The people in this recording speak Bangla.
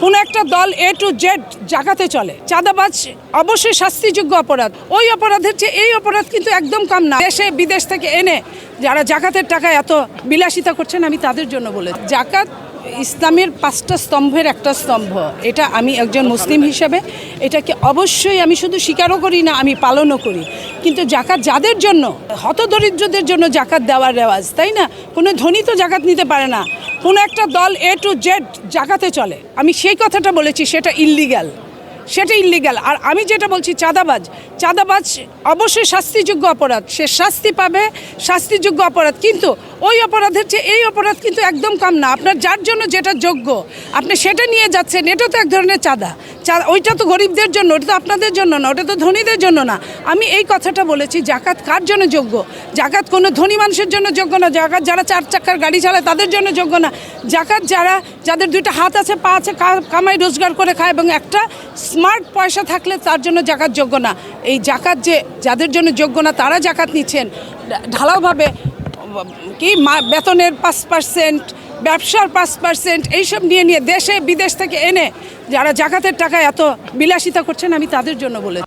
কোনো একটা দল A to Z জায়গাতে চলে। চাঁদাবাজ অবশ্যই শাস্তিযোগ্য অপরাধ। ওই অপরাধের চেয়ে এই অপরাধ কিন্তু একদম কম না। দেশে বিদেশ থেকে এনে যারা জাকাতের টাকায় এত বিলাসিতা করছেন, আমি তাদের জন্য বলে, জাকাত ইসলামের 5টা স্তম্ভের একটা স্তম্ভ। এটা আমি একজন মুসলিম হিসেবে এটাকে অবশ্যই আমি শুধু স্বীকারও করি না, আমি পালনও করি। কিন্তু জাকাত যাদের জন্য, হতদরিদ্রদের জন্য জাকাত দেওয়ার রেওয়াজ, তাই না? কোনো ধনী তো জাকাত নিতে পারে না। কোনো একটা দল A to Z জাকাতে চলে, আমি সেই কথাটা বলেছি, সেটা ইল্লিগ্যাল, সেটা ইল্লিগ্যাল। আর আমি যেটা বলছি, চাঁদাবাজ অবশ্যই শাস্তিযোগ্য অপরাধ, সে শাস্তি পাবে, শাস্তিযোগ্য অপরাধ। কিন্তু ওই অপরাধের চেয়ে এই অপরাধ কিন্তু একদম কম না। আপনার যার জন্য যেটা যোগ্য আপনি সেটা নিয়ে যাচ্ছেন, এটা তো এক ধরনের চাঁদা। ওইটা তো গরিবদের জন্য, ওটা তো আপনাদের জন্য না, ওটা তো ধনীদের জন্য না। আমি এই কথাটা বলেছি, জাকাত কার জন্য যোগ্য? জাকাত কোনো ধনী মানুষের জন্য যোগ্য না। জাকাত যারা 4 চাকার গাড়ি চালায় তাদের জন্য যোগ্য না। জাকাত যাদের 2টা হাত আছে, পা আছে, কামাই রোজগার করে খায় এবং একটা স্মার্ট পয়সা থাকলে তার জন্য জাকাত যোগ্য না। এই জাকাত যাদের জন্য যোগ্য না তারা জাকাত নিচ্ছেন ঢালাওভাবে, কি বেতনের 5%, ব্যবসার 5%, এইসব নিয়ে দেশে বিদেশ থেকে এনে যারা জাকাতের টাকায় এত বিলাসিতা করছেন, আমি তাদের জন্য বলে।